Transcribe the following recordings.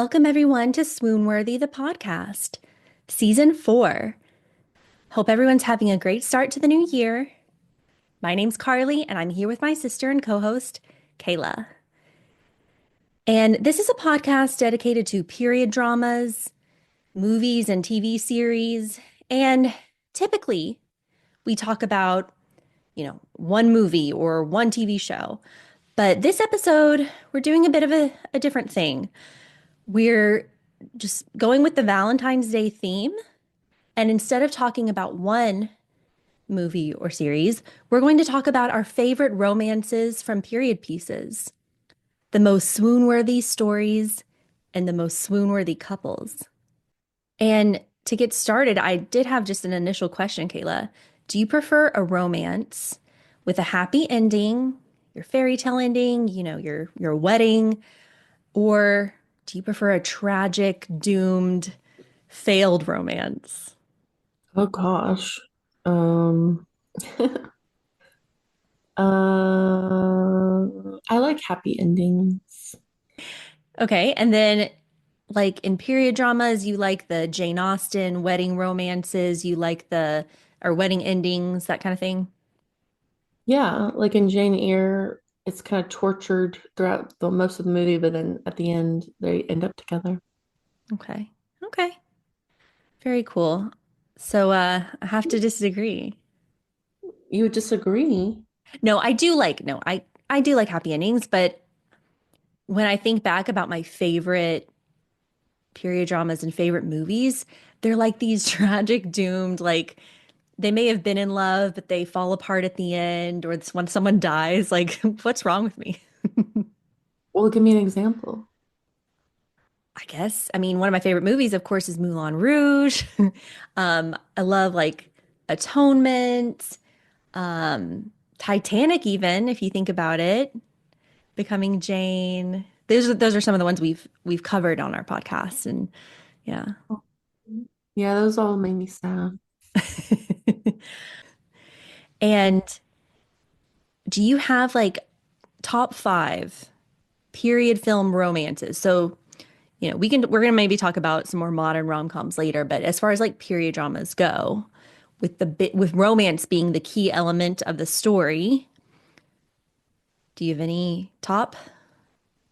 Welcome everyone to Swoon-Worthy, the podcast, season 4. Hope everyone's having a great start to the new year. My name's Carly, and I'm here with my sister and co-host, Kayla. And this is a podcast dedicated to period dramas, movies and TV series, and typically we talk about, one movie or one TV show. But this episode, we're doing a bit of a different thing. We're just going with the Valentine's Day theme. And instead of talking about one movie or series, we're going to talk about our favorite romances from period pieces, the most swoon-worthy stories, and the most swoon-worthy couples. And to get started, I did have just an initial question, Kayla. Do you prefer a romance with a happy ending, your fairy tale ending, your wedding, or do you prefer a tragic, doomed, failed romance? Oh gosh. Um, I like happy endings. Okay, and then like in period dramas, you like the Jane Austen wedding romances, you like the or wedding endings, that kind of thing. Yeah, like in Jane Eyre, it's kind of tortured throughout the most of the movie, but then at the end they end up together. Okay. Okay. Very cool. So I have to disagree. You would disagree? No, I do like happy endings, but when I think back about my favorite period dramas and favorite movies, they're like these tragic doomed like they may have been in love, but they fall apart at the end, or it's when someone dies. Like, what's wrong with me? Well, give me an example. I guess. I mean, one of my favorite movies, of course, is Moulin Rouge. I love like Atonement, Titanic, even if you think about it, Becoming Jane. Those are some of the ones we've covered on our podcast, and yeah. Yeah, those all made me sad. And do you have like top five period film romances? So we're gonna maybe talk about some more modern rom-coms later, but as far as like period dramas go, with romance being the key element of the story, do you have any top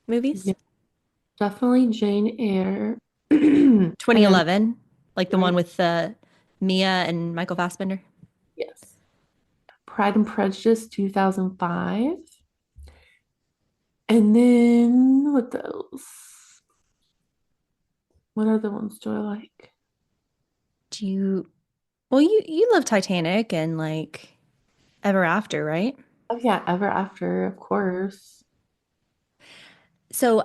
movies? Yeah, definitely Jane Eyre. And then 2011, like the one right, with Mia and Michael Fassbender. yes. Pride and Prejudice 2005. And then what else? What other ones do I like? Do you Well, you love Titanic and like Ever After, right? Oh yeah, Ever After, of course. So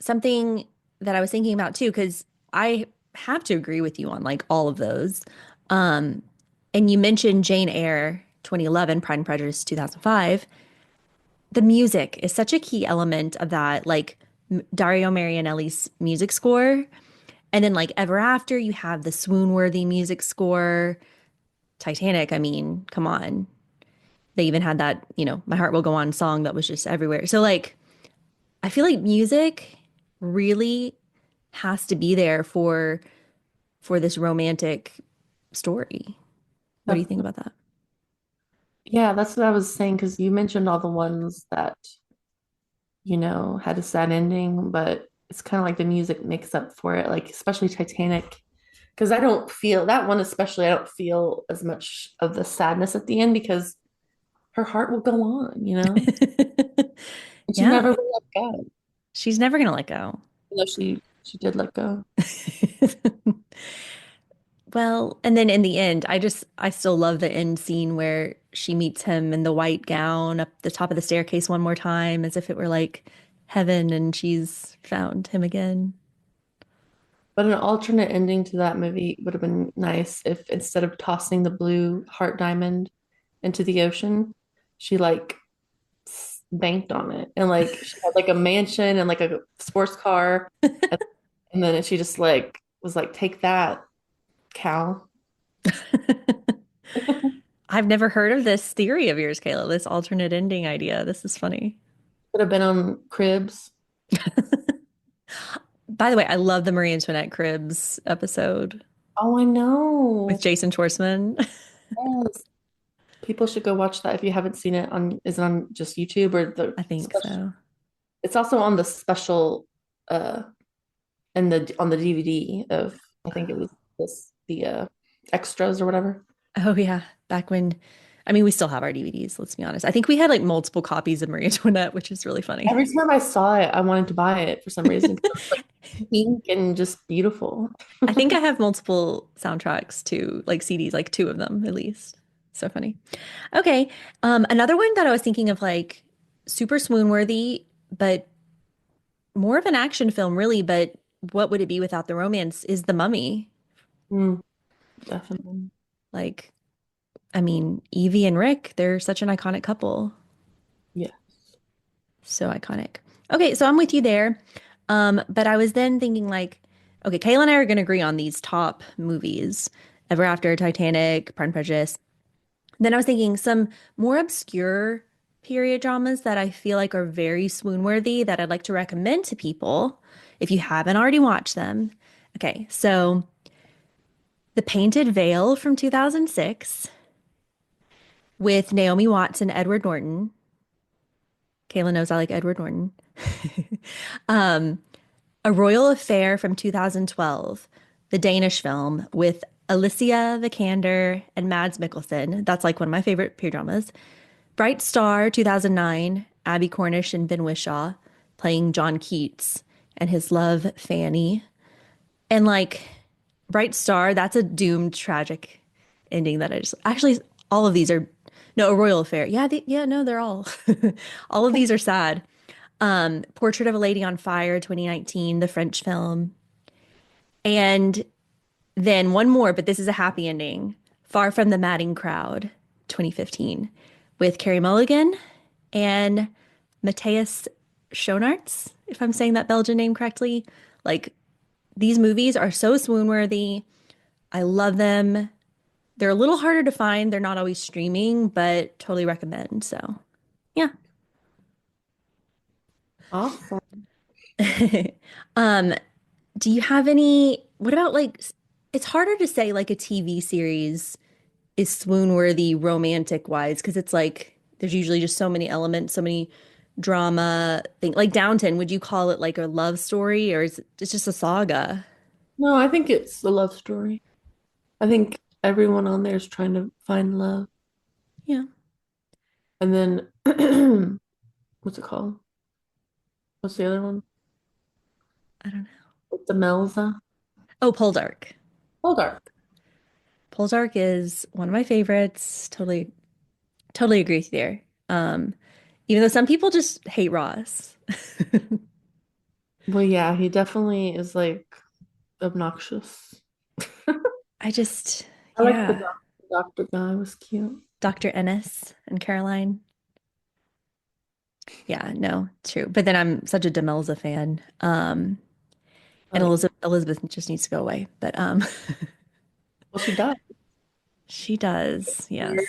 something that I was thinking about too, because I have to agree with you on like all of those. Um, and you mentioned Jane Eyre 2011, Pride and Prejudice 2005. The music is such a key element of that, like Dario Marianelli's music score. And then like Ever After, you have the swoon-worthy music score. Titanic, I mean, come on. They even had that, My Heart Will Go On song that was just everywhere. So like I feel like music really has to be there for this romantic story. What do you think Def- about that? Yeah, that's what I was saying because you mentioned all the ones that, had a sad ending, but it's kind of like the music makes up for it, like especially Titanic. Because I don't feel that one, especially, I don't feel as much of the sadness at the end because her heart will go on. And she Yeah, never will let go. she's never gonna let go. She did let go. Well, and then in the end, I still love the end scene where she meets him in the white gown up the top of the staircase one more time, as if it were like heaven and she's found him again. But an alternate ending to that movie would have been nice if instead of tossing the blue heart diamond into the ocean, she like banked on it and like she had like a mansion and like a sports car. And then she just like was like, take that, Cal. I've never heard of this theory of yours, Kayla, this alternate ending idea. This is funny. Could have been on Cribs. By the way, I love the Marie Antoinette Cribs episode Oh, I with know. Jason Schwartzman. Yes. People should go watch that if you haven't seen it on, is it on just YouTube or the I think special? so. It's also on the special uh and the on the DVD of I think it was this the extras or whatever. Oh yeah, back when, I mean, we still have our DVDs, let's be honest. I think we had like multiple copies of Marie Antoinette, which is really funny. Every time I saw it, I wanted to buy it for some reason. 'Cause it was like pink and just beautiful. I think I have multiple soundtracks too, like CDs, like two of them at least. So funny. Okay. Another one that I was thinking of, like super swoon-worthy, but more of an action film, really. But what would it be without the romance? Is The Mummy. Mm, definitely. Like, I mean, Evie and Rick, they're such an iconic couple. Yeah. So iconic. Okay, so I'm with you there. But I was then thinking like, okay, Kayla and I are gonna agree on these top movies. Ever After, Titanic, Pride and Prejudice. Then I was thinking some more obscure period dramas that I feel like are very swoon-worthy that I'd like to recommend to people if you haven't already watched them. Okay, so The Painted Veil from 2006 with Naomi Watts and Edward Norton. Kayla knows I like Edward Norton. Um, A Royal Affair from 2012, the Danish film with Alicia Vikander and Mads Mikkelsen. That's like one of my favorite peer dramas. Bright Star 2009, Abby Cornish and Ben Whishaw playing John Keats and his love Fanny. And like Bright Star, that's a doomed tragic ending that I just actually all of these are no, A Royal Affair. Yeah, yeah, no, they're all all of these are sad. Portrait of a Lady on Fire 2019, the French film. And then one more, but this is a happy ending. Far from the Madding Crowd 2015 with Carey Mulligan and Matthias Schoenaerts, if I'm saying that Belgian name correctly. Like these movies are so swoon-worthy. I love them. They're a little harder to find. They're not always streaming, but totally recommend. So, yeah. Awesome. Um, do you have any, what about like, it's harder to say like a TV series is swoon-worthy romantic wise because it's like there's usually just so many elements, so many drama thing. Like Downton, would you call it like a love story or is it it's just a saga? No, I think it's a love story. I think everyone on there is trying to find love. Yeah, And then what's it called? What's the other one? I don't know. With the Melza. Oh, Poldark. Dark. Poldark is one of my favorites. Totally agree with you there. Even though some people just hate Ross. Well, yeah, he definitely is like obnoxious. I just, I like the yeah. doctor guy was cute. Dr. Ennis and Caroline. Yeah, no, true. But then I'm such a Demelza fan. Oh And yeah. Elizabeth just needs to go away. But Well, she died. she does, Weird.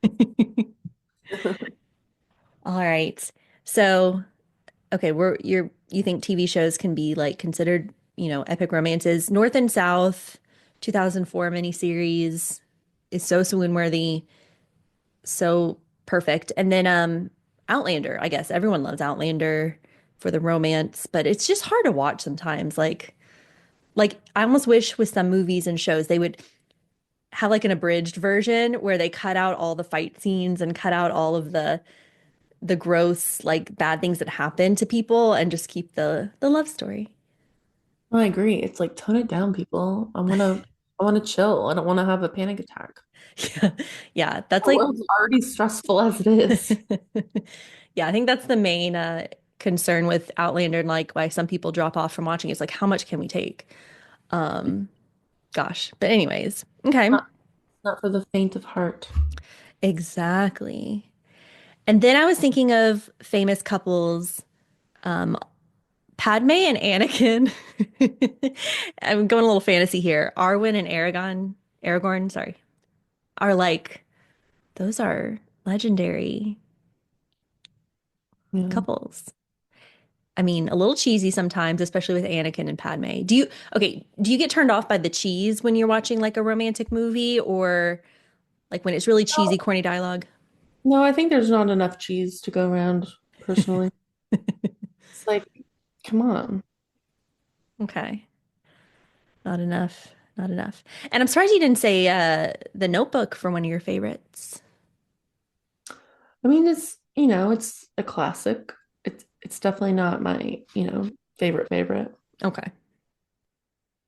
yes. All right. So, okay, you think TV shows can be like considered, epic romances. North and South, 2004 miniseries is so swoon-worthy, so perfect. And then Outlander, I guess everyone loves Outlander for the romance, but it's just hard to watch sometimes. Like I almost wish with some movies and shows they would have like an abridged version where they cut out all the fight scenes and cut out all of the gross like bad things that happen to people and just keep the love story. I agree. It's like tone it down, people. I wanna chill. I don't want to have a panic attack. Yeah. Yeah, that's The like world's already stressful as it is. yeah, I think that's the main concern with Outlander and like why some people drop off from watching. It's like how much can we take? Um, gosh. But anyways, okay. Not, not for the faint of heart. Exactly. And then I was thinking of famous couples, um, Padme and Anakin. I'm going a little fantasy here. Arwen and Aragorn, sorry, are like those are legendary Yeah. couples. I mean, a little cheesy sometimes, especially with Anakin and Padme. Do you get turned off by the cheese when you're watching like a romantic movie or like when it's really cheesy, corny dialogue? No, I think there's not enough cheese to go around, personally. It's like, come on. Okay. Not enough. Not enough. And I'm surprised you didn't say The Notebook for one of your favorites. I mean, it's a classic. It's definitely not my, favorite. Okay.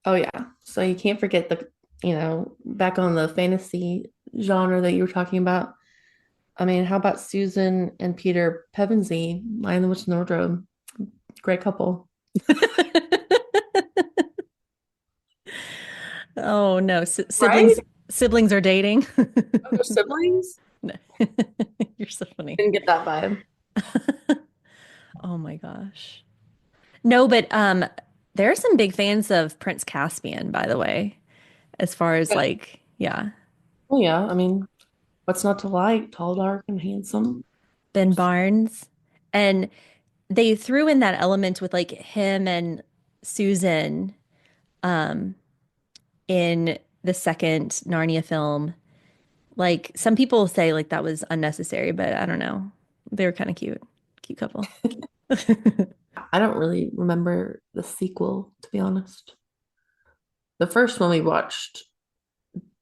Oh yeah. So you can't forget back on the fantasy genre that you were talking about. I mean, how about Susan and Peter Pevensey, Lion, the Witch, and the Wardrobe? Great couple. Oh no, Right? siblings are dating. Oh, they're siblings? No. You're so funny. Didn't get that vibe. Oh my gosh. No, but there are some big fans of Prince Caspian, by the way, as far as Yeah. like, yeah, Oh yeah. I mean, what's not to like? Tall, dark, and handsome. Ben Barnes. And they threw in that element with like him and Susan um in the second Narnia film. Like some people say like that was unnecessary, but I don't know. They were kind of cute. Cute couple. I don't really remember the sequel, to be honest. The first one we watched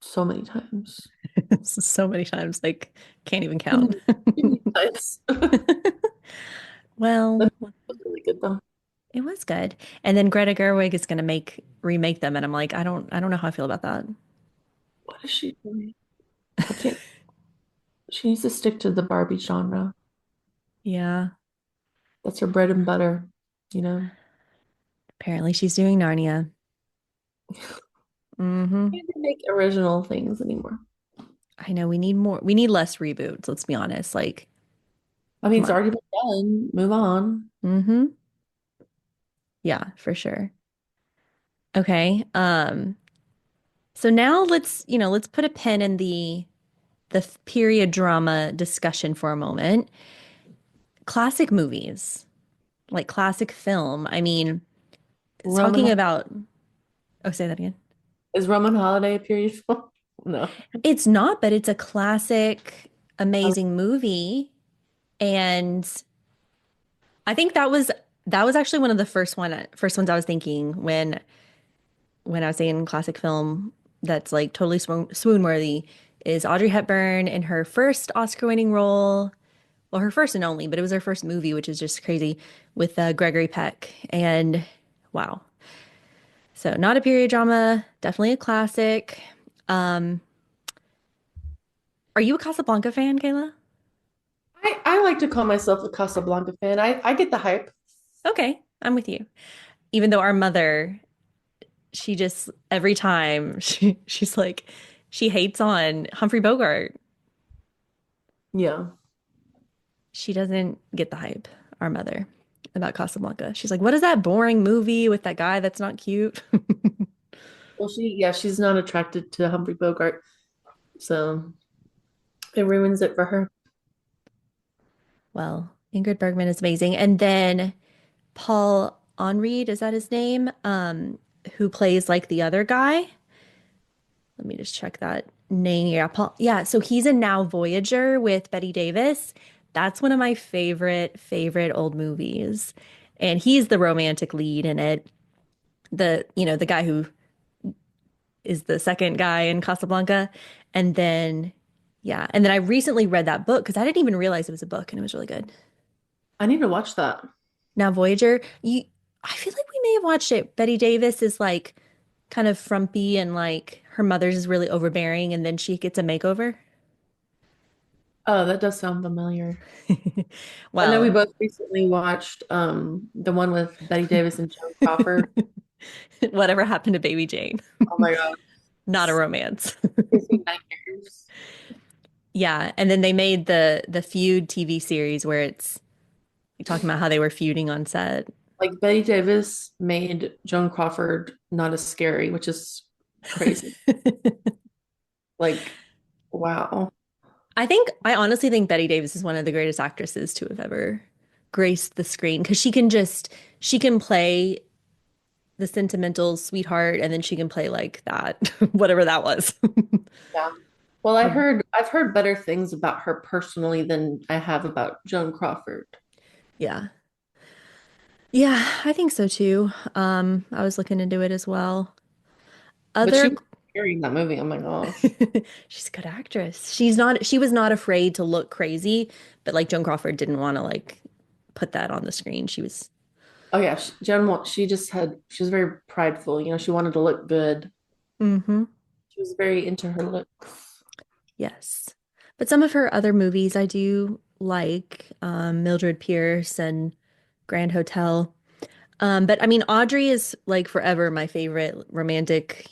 so many times. So many times, like can't even Too count. many, too many times. That Well, was really good though. it was good. And then Greta Gerwig is gonna make remake them, and I'm like, I don't know how I feel about that. What is she doing? I can't. She needs to stick to the Barbie genre. Yeah, That's her bread and butter, you know? apparently she's doing Narnia. Hmm. Can't make original things anymore. I know we need more. We need less reboots, let's be honest. Like, I mean, come it's on. already been done. Move on. Hmm. Yeah, for sure. Okay. So now let's put a pin in the period drama discussion for a moment. Classic movies, like classic film. I mean, Roman talking about, oh, say that again. is Roman Holiday a period film? No. It's not, but it's a classic, I amazing movie. And I think that was actually one of the first ones I was thinking when I was saying classic film that's like totally swoon-worthy is Audrey Hepburn in her first Oscar-winning role. Well, her first and only, but it was her first movie, which is just crazy with Gregory Peck. And wow. So not a period drama, definitely a classic. Um, are you a Casablanca fan, Kayla? I like to call myself a Casablanca fan. I get the hype. Okay, I'm with you. Even though our mother, she just every time she's like she hates on Humphrey Bogart. Yeah. She doesn't get the hype, our mother, about Casablanca. She's like, "What is that boring movie with that guy that's not cute?" Well, she's not attracted to Humphrey Bogart, so it ruins it for her. Well, Ingrid Bergman is amazing. And then Paul Enreid, is that his name? Who plays like the other guy? Let me just check that name. Yeah, Paul. Yeah, so he's in Now Voyager with Betty Davis. That's one of my favorite old movies. And he's the romantic lead in it. The guy who is the second guy in Casablanca. And then yeah, and then I recently read that book because I didn't even realize it was a book and it was really good. I need to watch that. Now Voyager, I feel like we may have watched it. Betty Davis is like kind of frumpy and like her mother's is really overbearing and then she gets a makeover. Oh, that does sound familiar. I know we Well, both recently watched the one with Betty Davis and Joan Crawford. whatever happened to Baby Jane? Oh my God. Not a romance. Gives me nightmares. Yeah, and then they made the Feud TV series where it's talking about how they were feuding on set. Like Betty Davis made Joan Crawford not as scary, which is crazy. Like, wow. I honestly think Betty Davis is one of the greatest actresses to have ever. grace the screen because she can play the sentimental sweetheart and then she can play like that, whatever that was. Yeah. Well, Yeah. I've heard better things about her personally than I have about Joan Crawford. Yeah. Yeah, I think so too. I was looking into it as well. But she Other was scary in that movie. Oh my gosh. she's a good actress. She was not afraid to look crazy, but like Joan Crawford didn't want to like put that on the screen. She was Oh yeah, she just had she was very prideful. You know, she wanted to look good. hmm She was very into her looks. yes. But some of her other movies I do like, Mildred Pierce and Grand Hotel. But I mean, Audrey is like forever my favorite romantic,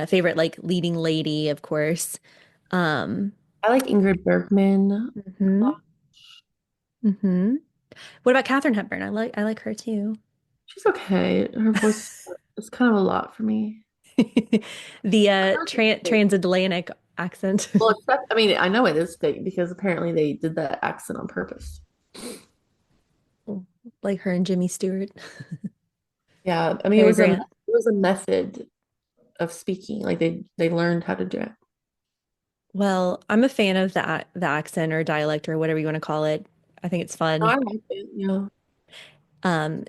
favorite like leading lady, of course. Um, I like Ingrid Bergman. hmm hmm What about Katharine Hepburn? I like her too. She's okay. Her voice is kind of a lot for me. The I feel like it's fake. transatlantic accent, Well, except I mean, I know it is fake because apparently they did that accent on purpose. like her and Jimmy Stewart, Yeah, I mean, Cary Grant. it was a method of speaking. Like they learned how to do it. Well, I'm a fan of the accent or dialect or whatever you want to call it. I think it's No, I fun. like it. Yeah.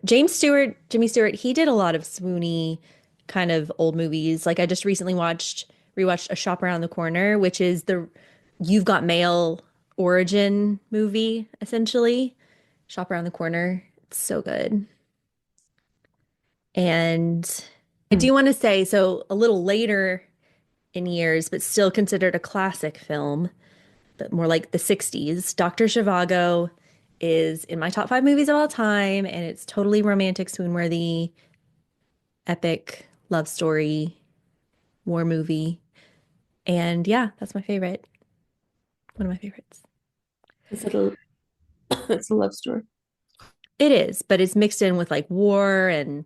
James Stewart, Jimmy Stewart, he did a lot of swoony kind of old movies. Like I just recently rewatched A Shop Around the Corner, which is the You've Got Mail origin movie, essentially. Shop Around the Corner. It's so good. And I Hmm. do want to say, so a little later in years, but still considered a classic film, but more like the 60s, Dr. Zhivago is in my top five movies of all time, and it's totally romantic, swoon-worthy, epic love story, war movie. And yeah, that's my favorite. One of my favorites. It's a it's a love story. It is, but it's mixed in with like war and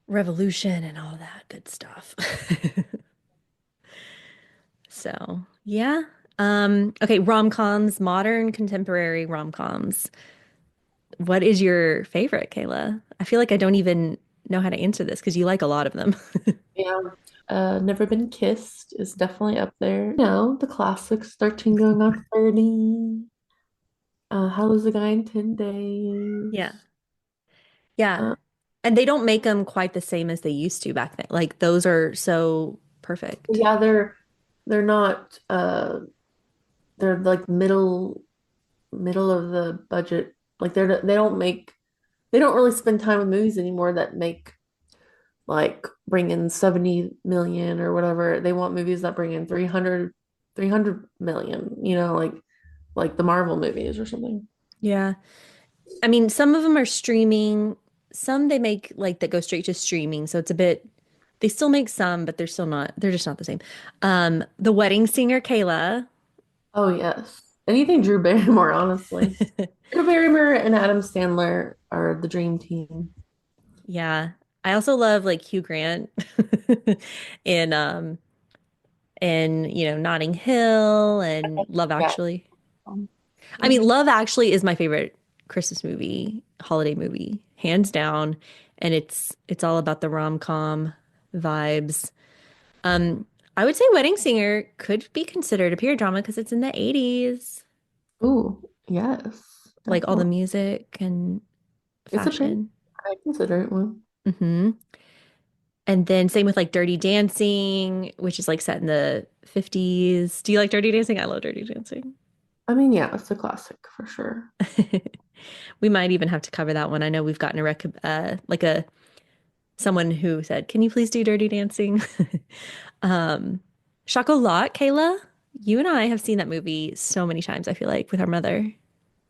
revolution and all that good stuff. So, yeah. Okay, rom-coms, modern contemporary rom-coms. What is your favorite, Kayla? I feel like I don't even know how to answer this because you like a lot of them. Yeah. Never Been Kissed is definitely up there. You know, the classics, 13 going on 30. How Was the Guy in 10 Yeah. Days? Yeah. Uh, And they don't make them quite the same as they used to back then. Like those are so perfect. yeah, they're not they're like middle of the budget. Like they don't really spend time with movies anymore that make like bring in 70 million or whatever. They want movies that bring in 300 million, you know, like the Marvel movies or something. Yeah. I mean, some of them are streaming, some they make like that go straight to streaming. So it's a bit, they still make some, but they're just not the same. The Wedding Singer, Kayla. Oh yes. Anything Drew Barrymore, honestly. Drew Barrymore and Adam Sandler are the dream team. Yeah. I also love like Hugh Grant in Notting Hill and Love Yeah. Actually. I Yeah. mean, Love Actually is my favorite Christmas movie, holiday movie, hands down. And it's all about the rom-com vibes. Um, I would say Wedding Singer could be considered a period drama because it's in the 80s, Ooh, yes, like all the definitely. music and It's a pretty, fashion. I consider it one. And then same with like Dirty Dancing, which is like set in the 50s. Do you like Dirty Dancing? I love Dirty Dancing. I mean, yeah, it's a classic for sure. We might even have to cover that one. I know we've gotten like a someone who said, "Can you please do Dirty Dancing?" Um, Chocolat, Kayla, you and I have seen that movie so many times, I feel like, with our mother.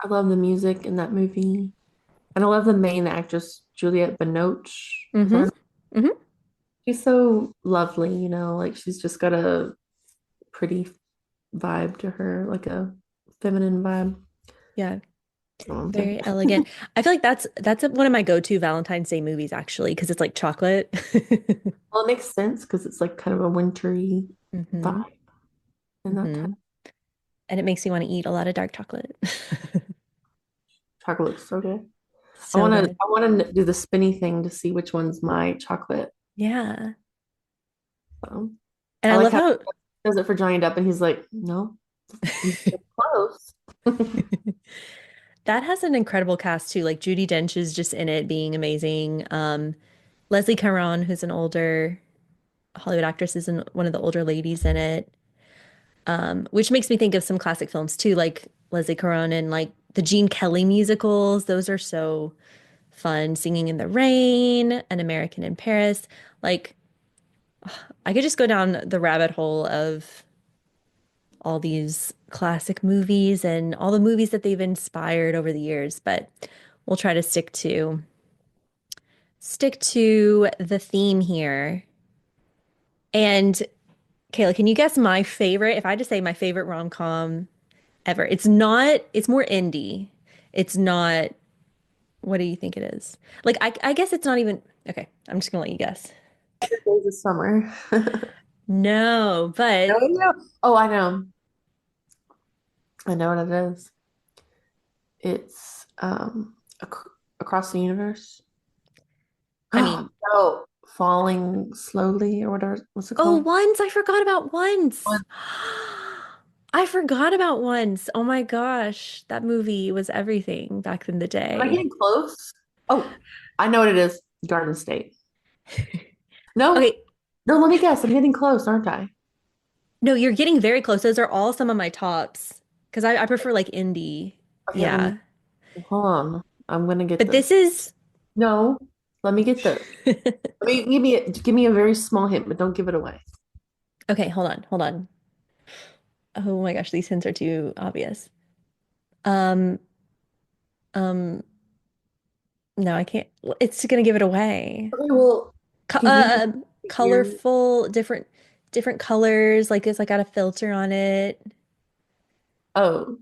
I love the music in that movie. And I love the main actress, Juliette Binoche. Is that Mm-hmm. her? Mm-hmm. She's so lovely, you know, like she's just got a pretty vibe to her, like a feminine vibe. Yeah, That's what I'm very thinking. elegant. I feel like that's one of my go-to Valentine's Day movies actually, because it's like chocolate. Well, it makes sense because it's like kind of a wintry hmm vibe in that time. hmm And it makes me want to eat a lot of dark chocolate. Chocolate looks so good. So good. I want to do the spinny thing to see which one's my chocolate. Yeah. So, And I I like love how how he does it for Johnny Depp, and he's like, no, you said close. that has an incredible cast too. Like Judi Dench is just in it being amazing. Leslie Caron, who's an older Hollywood actress, is one of the older ladies in it. Which makes me think of some classic films too, like Leslie Caron and like the Gene Kelly musicals. Those are so fun. Singing in the Rain, An American in Paris. Like I could just go down the rabbit hole of all these classic movies and all the movies that they've inspired over the years, but we'll try to stick to the theme here. And Kayla, can you guess my favorite? If I had to say my favorite rom-com ever, it's more indie. It's not, what do you think it is? Like, I guess it's not even, okay, I'm just gonna let you guess. Days of Summer. No, No, but no. Oh, I know. I know what it is. It's Across the Universe. I mean, Oh, Falling Slowly or whatever. What's it oh, called? Once, I forgot about Once. One. I forgot about Once. Oh my gosh, that movie was everything back in the Am I day. getting close? Oh, I know what it is. Garden State. No, Okay, no, let me guess. I'm getting close, aren't I? no, you're getting very close. Those are all some of my tops because I prefer like indie. Okay, let me Yeah. hold on. I'm gonna get But this. this is No, let me get this. Let me give me a very small hint, but don't give it away. okay, hold on, hold on. Oh my gosh, these hints are too obvious. Um, um, no, I can't. It's gonna give it away. Okay, well, Co give me a year. colorful, different colors. Like it's like got a filter on it. Oh,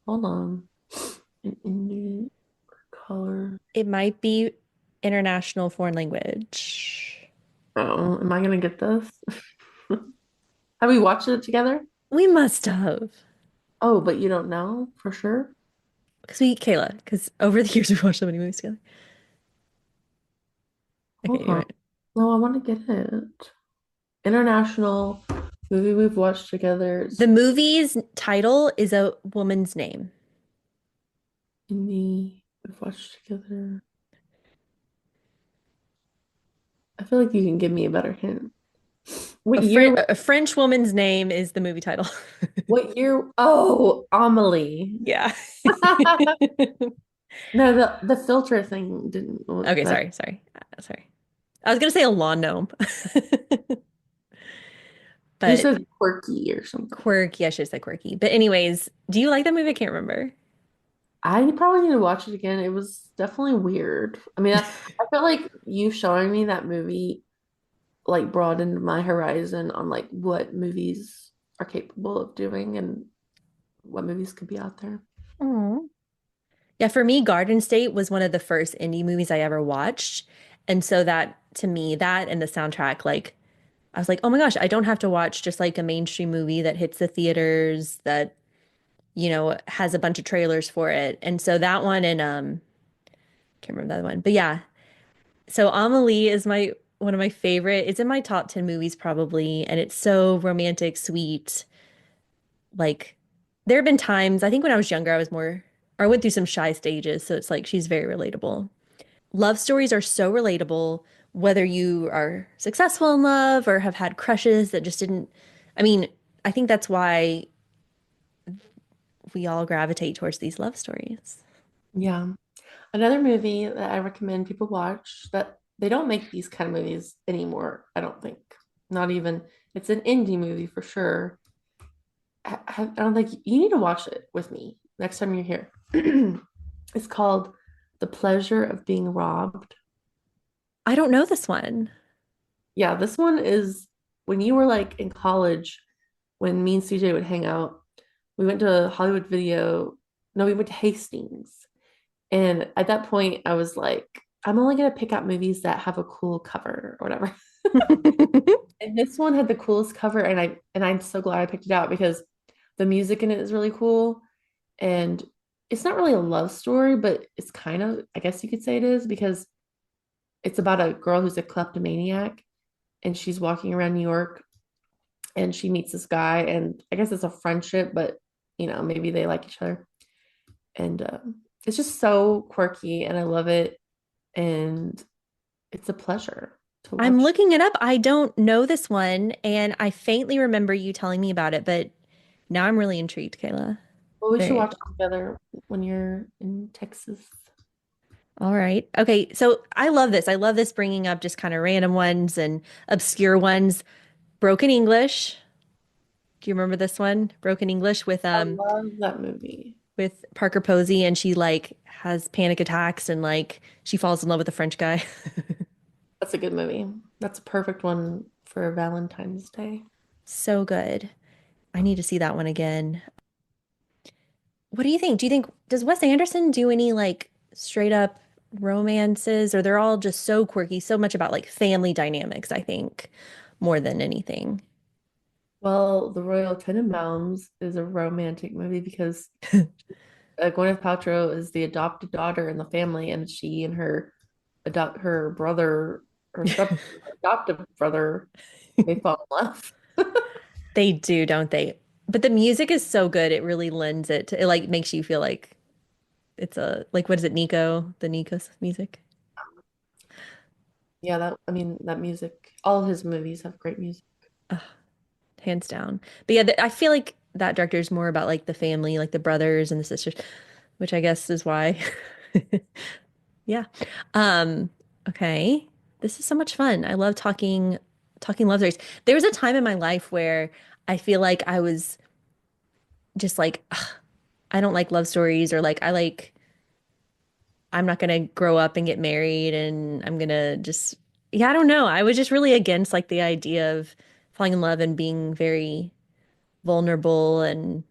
hold on. An Indian color. It might be international foreign language. Oh, am I gonna get this? Have we watched it together? We must have. Oh, but you don't know for sure? Kayla, because over the years we've watched so many movies together. Okay, Hold on. No, I want to get it. International movie we've watched together the is movie's title is a woman's name. indie. We've watched together. I feel like you can give me a better hint. What year? A French woman's name is the movie title. What year? Oh, Amelie. Yeah. No, the filter thing didn't. Okay, That sorry. I was gonna say a lawn gnome, you but said quirky or something. quirky. I should have said quirky. But anyways, do you like that movie? I can't remember. I probably need to watch it again. It was definitely weird. I mean, I felt like you showing me that movie like broadened my horizon on like what movies are capable of doing and what movies could be out there. Oh. Yeah, for me, Garden State was one of the first indie movies I ever watched. And so that to me, that and the soundtrack, like I was like, oh my gosh, I don't have to watch just like a mainstream movie that hits the theaters that, has a bunch of trailers for it. And so that one and can't remember the other one. But yeah. So Amelie is my one of my favorite. It's in my top 10 movies probably, and it's so romantic, sweet. Like there have been times, I think when I was younger, I went through some shy stages, so it's like she's very relatable. Love stories are so relatable, whether you are successful in love or have had crushes that just didn't. I mean, I think that's why we all gravitate towards these love stories. Yeah. Another movie that I recommend people watch that they don't make these kind of movies anymore, I don't think. Not even, it's an indie movie for sure. I don't think you need to watch it with me next time you're here. It's called The Pleasure of Being Robbed. I don't know this one. Yeah, this one is when you were like in college, when me and CJ would hang out, we went to Hollywood Video. No, we went to Hastings. And at that point, I was like, I'm only gonna pick out movies that have a cool cover or whatever. And this one had the coolest cover, and I'm so glad I picked it out because the music in it is really cool, and it's not really a love story, but it's kind of, I guess you could say it is because it's about a girl who's a kleptomaniac and she's walking around New York and she meets this guy and I guess it's a friendship, but maybe they like each other. And it's just so quirky and I love it. And it's a pleasure to I'm watch. looking it up. I don't know this one, and I faintly remember you telling me about it, but now I'm really intrigued, Kayla. Well, we should Very. watch it together when you're in Texas. All right. Okay. So I love this. I love this bringing up just kind of random ones and obscure ones. Broken English. Do you remember this one? Broken English I love that movie. with Parker Posey, and she like has panic attacks and like she falls in love with a French guy. That's a good movie. That's a perfect one for Valentine's Day. So good. I need to see that one again. What do you think? Do you think does Wes Anderson do any like straight up romances, or they're all just so quirky, so much about like family dynamics, I think, more than anything. Well, The Royal Tenenbaums is a romantic movie because Gwyneth Paltrow is the adopted daughter in the family, and she and her brother, her step adoptive brother, they fall in love. They do, don't they? But the music is so good, it really lends it to, it like makes you feel like it's a like what is it, Nico? The Nico's music. Yeah, that I mean that music. All his movies have great music. Ugh, hands down. But yeah, I feel like that director is more about like the family, like the brothers and the sisters, which I guess is why. Yeah. Um, okay. This is so much fun. I love talking love stories. There was a time in my life where I feel like I was just like, "Ugh, I don't like love stories," or like I'm not gonna grow up and get married and I'm gonna just yeah, I don't know. I was just really against like the idea of falling in love and being very vulnerable and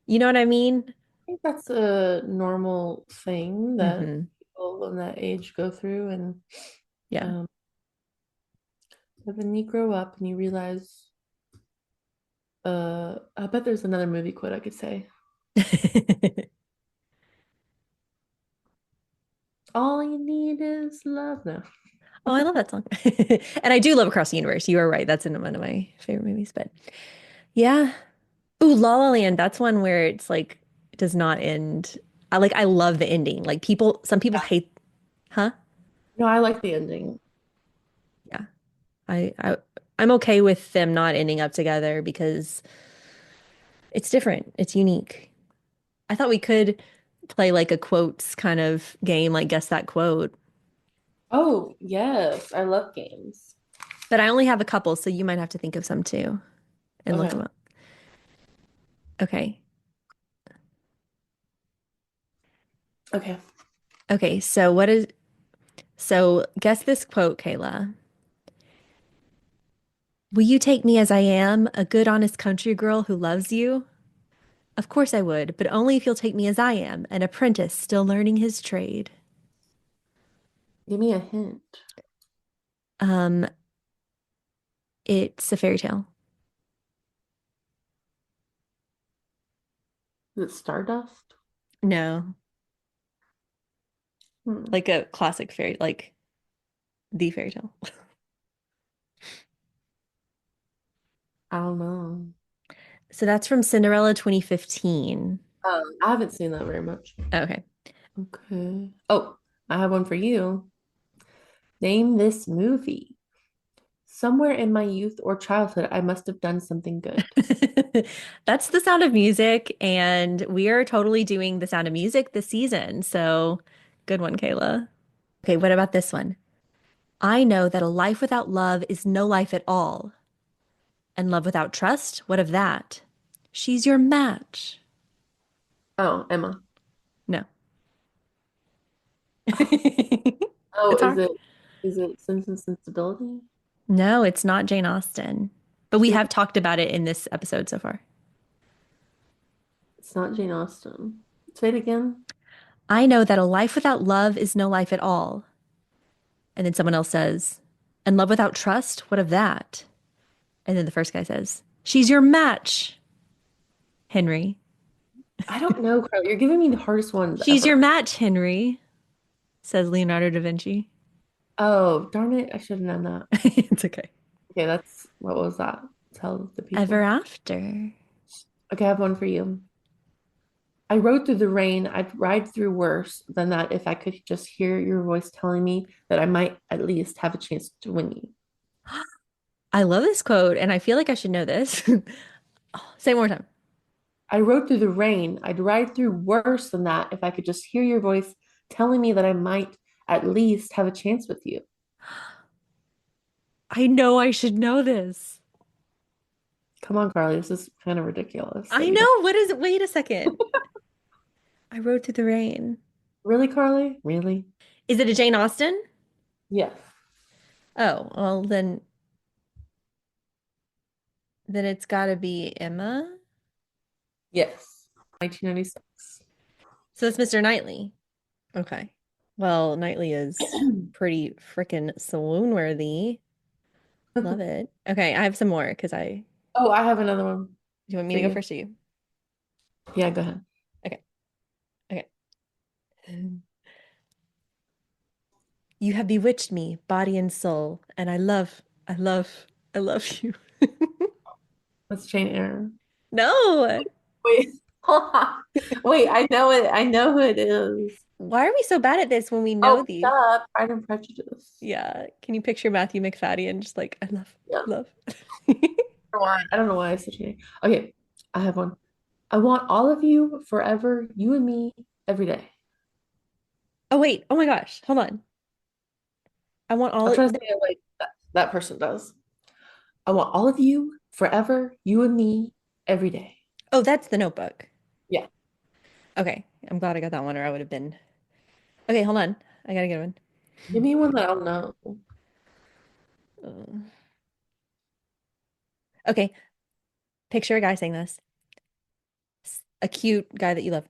you know what I mean? I think that's a normal thing that Hmm. people in that age go through, and Yeah. um, but then you grow up and you realize. I bet there's another movie quote I could say. All you need is love. No. Oh, I love that song. And I do love Across the Universe. You are right. That's in one of my favorite movies. But yeah. Ooh, La La Land. That's one where it's like it does not end. I love the ending. Like some people hate, huh? No, I like the ending. Yeah. I, I I'm okay with them not ending up together because it's different. It's unique. I thought we could play like a quotes kind of game, like guess that quote. Oh, yes. I love games. But I only have a couple, so you might have to think of some too and look them Okay. up. Okay. Okay. Okay, so guess this quote, Kayla. Will you take me as I am, a good, honest country girl who loves you? Of course I would, but only if you'll take me as I am, an apprentice still learning his trade. Give me a hint. Um, it's a fairy tale. Is it Stardust? No, Hmm. like a classic fairy, like the fairy tale. I don't know. So that's from Cinderella 2015. I haven't seen that very much. Okay. Okay. Oh, I have one for you. Name this movie. Somewhere in my youth or childhood, I must have done something good. That's The Sound of Music, and we are totally doing The Sound of Music this season. So good one, Kayla. Okay, what about this one? I know that a life without love is no life at all. And love without trust, what of that? She's your match. Oh, Emma. No. Oh, oh, It's hard. is it Sense and Sensibility? No, it's not Jane Austen. But we See, have talked about it in this episode so far. it's not Jane Austen. Say it again. I know that a life without love is no life at all. And then someone else says, and love without trust, what of that? And then the first guy says, she's your match, Henry. I don't know, Carl. You're giving me the hardest ones She's your ever. match, Henry, says Leonardo da Vinci. Oh, darn it. I should have known that. It's okay. Okay, that's what was that? Tell the Ever people. after. Okay, I have one for you. I rode through the rain. I'd ride through worse than that if I could just hear your voice telling me that I might at least have a chance to win you. I love this quote, and I feel like I should know this. Say it one more time. I rode through the rain. I'd ride through worse than that if I could just hear your voice telling me that I might at least have a chance with you. I know I should know this. Come on, Carly. This is kind of ridiculous that I you don't. know. What is it? Wait a second. I rode through the rain. Really, Carly? Really? Is it a Jane Austen? Yes. Oh, well then it's got to be Emma. Yes. 1996. So it's Mr. Knightley. Okay. Well, Knightley is pretty freaking swoon-worthy. Love it. Okay, I have some more because I. Oh, I have another one Do you want me for to go you. first or you? Yeah, go ahead. Okay. Okay. You have bewitched me, body and soul, and I love you. That's Jane Eyre. No. Wait, hold on. Wait, I know it. I know who it is. Why are we so bad at this when we know Oh, these? duh. Pride and Prejudice. Yeah. Can you picture Matthew McFadden just like, Yeah. love. I don't know why I said Jane. Okay, I have one. I want all of you forever, you and me, every day. Oh, wait. Oh my gosh. Hold on. I want I'm all. trying to say it like that person does. I want all of you forever, you and me, every day. Oh, that's the notebook. Yeah. Okay. I'm glad I got that one or I would have been. Okay, hold on. I gotta get one. Give me one that I'll know. Uh, Okay. Picture a guy saying this. A cute guy that you love.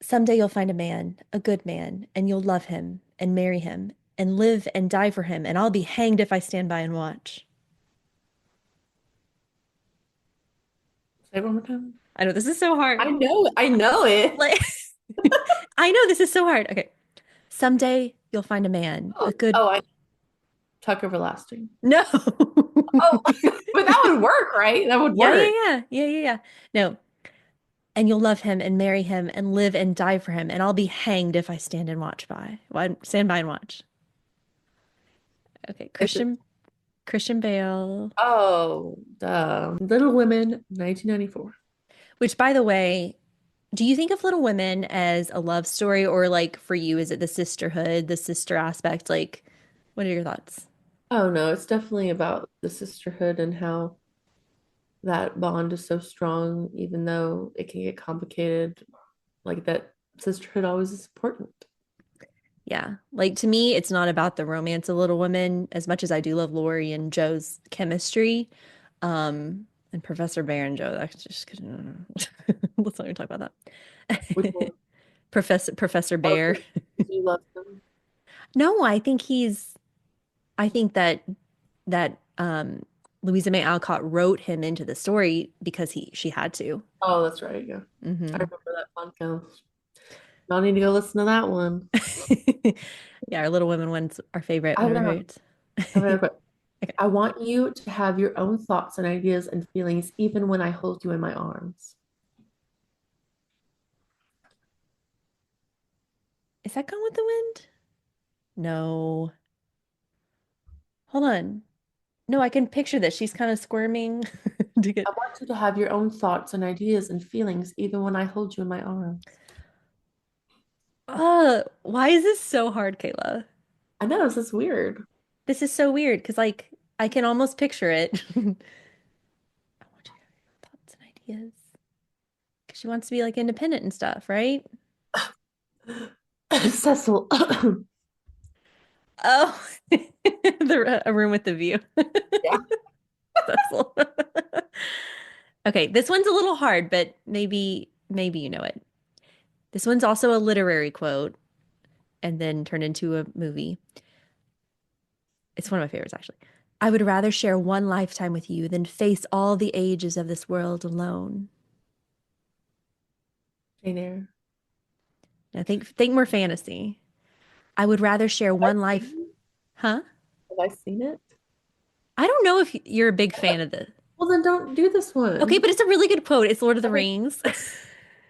Someday you'll find a man, a good man, and you'll love him and marry him and live and die for him, and I'll be hanged if I stand by and watch. Say it one more time. I know this is so I hard. know it. I know it. Like, I know this is so hard. Okay. Someday you'll find a man, Oh, a good. oh, I Tuck Everlasting. No. Oh, but that would work, right? That would Yeah, yeah, work. yeah. Yeah, yeah, yeah. No. And you'll love him and marry him and live and die for him, and I'll be hanged if I stand and watch by. Why stand by and watch? Okay, Is it? Christian Bale. Oh, Little Women, 1994. Which, by the way, do you think of Little Women as a love story, or like for you, is it the sisterhood, the sister aspect? Like, what are your thoughts? Oh no, it's definitely about the sisterhood and how that bond is so strong, even though it can get complicated. Like that sisterhood always is important. Yeah. Like to me, it's not about the romance of Little Women as much as I do love Lori and Joe's chemistry. And Professor Bear and Joe, that's just let's not even talk about Which that. one? Professor Oh, Bear. because you love them. No, I think that Louisa May Alcott wrote him into the story because she had to. Oh, that's right. Yeah, I Hmm. remember that podcast. Y'all need to go listen to that one. Yeah, our Little Women one's our favorite, I have one of our another. favorites. I have another. Okay. I want you to have your own thoughts and ideas and feelings, even when I hold you in my arms. Is that Gone with the Wind? No. Hold on. No, I can picture this. She's kind of squirming to I get. want you to have your own thoughts and ideas and feelings, even when I hold you in my arms. Why is this so hard, Kayla? I know this is weird. This is so weird because like I can almost picture it. I want you to have your thoughts and ideas. Because she wants to be like independent and stuff, right? Cecil. Oh, a room with the view. Yeah. Cecil. Okay, this one's a little hard, but maybe you know it. This one's also a literary quote and then turned into a movie. It's one of my favorites, actually. I would rather share one lifetime with you than face all the ages of this world alone. Jane Eyre. Now think more fantasy. I would rather share Have I one life. seen Huh? Have I seen it? I don't know if you're a big fan of the. Well, then don't do this Okay, one. but it's a really good quote. It's Lord of the Okay. Rings.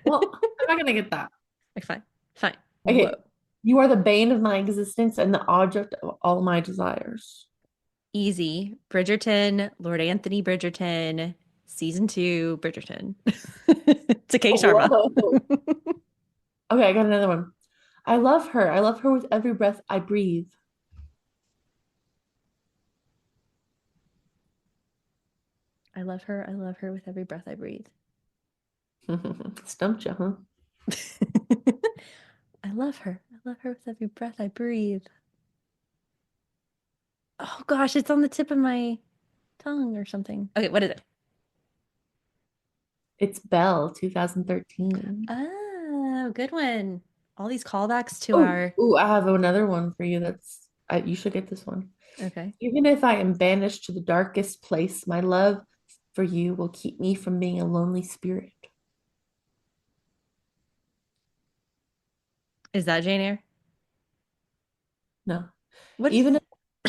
Well, I'm not gonna get that. Like, fine, fine. Whoa. Okay. You are the bane of my existence and the object of all my desires. Easy. Bridgerton, Lord Anthony Bridgerton, season two, Bridgerton. To K Sharma. Whoa. Okay, I got another one. I love her. I love her with every breath I breathe. I love her. I love her with every breath I breathe. Stumped you, huh? I love her. I love her with every breath I breathe. Oh gosh, it's on the tip of my tongue or something. Okay, what is it? It's Belle, 2013. Oh, good one. All these callbacks to Oh, our. ooh, I have another one for you you should get this one. Okay. Even if I am banished to the darkest place, my love for you will keep me from being a lonely spirit. Is that Jane Eyre? No. What is Even if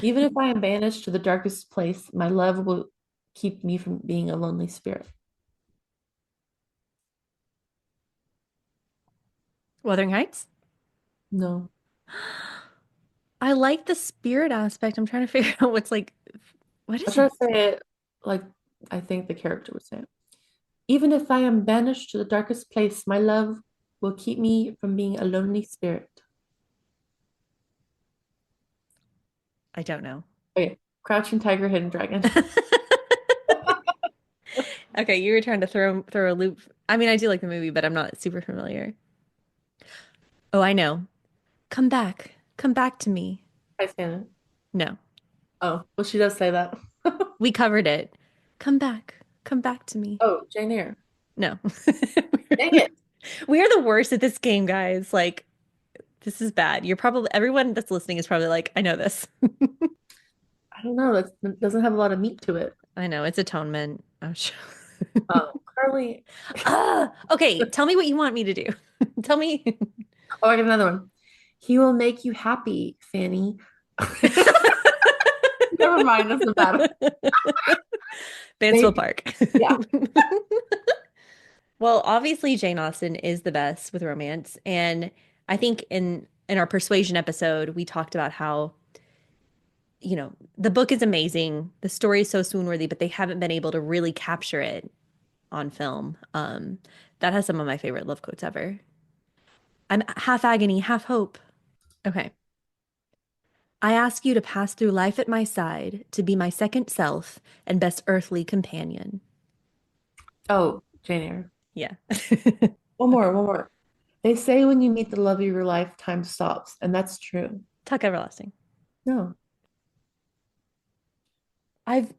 even if I am banished to the darkest place, my love will keep me from being a lonely spirit. Wuthering Heights? No. I like the spirit aspect. I'm trying to figure out what's like, what I'll is try it? to say it like I think the character would say it. Even if I am banished to the darkest place, my love will keep me from being a lonely spirit. I don't know. Okay. Crouching Tiger, Hidden Dragon. Okay, you were trying to throw a loop. I mean, I do like the movie, but I'm not super familiar. Oh, I know. Come back. Come back to me. I stand it. No, Oh, well, she does say that. we covered it. Come back. Come back to me. Oh, Jane Eyre. No. Dang it. We are the worst at this game, guys. Like, this is bad. You're probably, everyone that's listening is probably like, I know this. I don't know. That doesn't have a lot of meat to it. I know, it's atonement. Oh, Carly. Okay, tell me what you want me to do. Tell me. Oh, I got another one. He will make you happy, Fanny. Never mind. Doesn't matter. Bansville Maybe. Park. Yeah. Well, obviously Jane Austen is the best with romance, and I think in our persuasion episode we talked about how, the book is amazing, the story is so swoon-worthy, but they haven't been able to really capture it on film. That has some of my favorite love quotes ever. I'm half agony, half hope. Okay. I ask you to pass through life at my side, to be my second self and best earthly companion. Oh, Jane Eyre. Yeah. One Okay. more, one more. They say when you meet the love of your life, time stops, and that's true. Tuck Everlasting. No. I've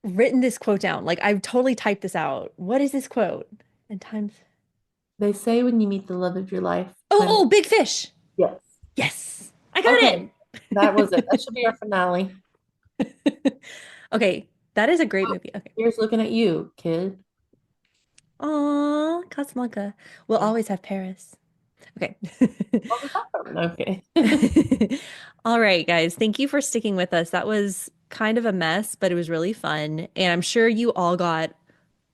written this quote down. Like I've totally typed this out. What is this quote? And times. They say when you meet the love of your life, Oh, time. oh, Big Fish. Yes. Yes. I Okay. got That was it. That should be our finale. it. Okay. That is a great Oh, movie. Okay. here's looking at you, kid. Aw, Casablanca. We'll Yeah. always have Paris. Okay. What was that from? Okay. All right, guys. Thank you for sticking with us. That was kind of a mess, but it was really fun. And I'm sure you all got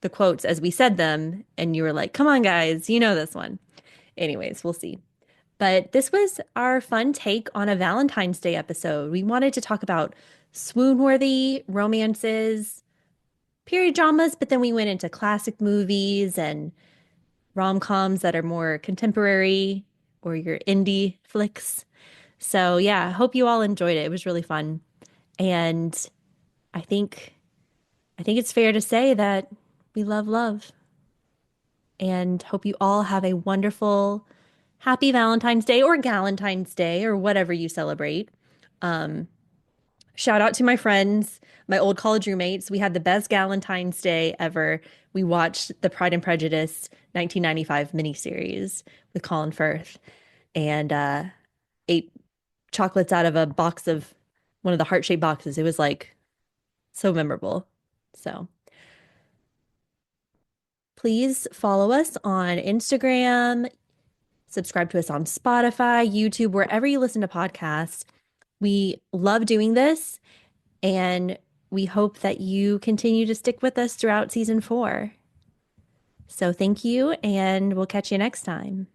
the quotes as we said them, and you were like, come on, guys, you know this one. Anyways, we'll see. But this was our fun take on a Valentine's Day episode. We wanted to talk about swoon-worthy romances, period dramas, but then we went into classic movies and rom-coms that are more contemporary or your indie flicks. So yeah, I hope you all enjoyed it. It was really fun. And I think I think it's fair to say that we love love and hope you all have a wonderful happy Valentine's Day or Galentine's Day or whatever you celebrate. Um, Shout out to my friends, my old college roommates. We had the best Galentine's Day ever. We watched the Pride and Prejudice 1995 miniseries with Colin Firth and ate chocolates out of a box of one of the heart-shaped boxes. It was like so memorable. So please follow us on Instagram, subscribe to us on Spotify, YouTube, wherever you listen to podcasts. We love doing this, and we hope that you continue to stick with us throughout season 4. So thank you, and we'll catch you next time.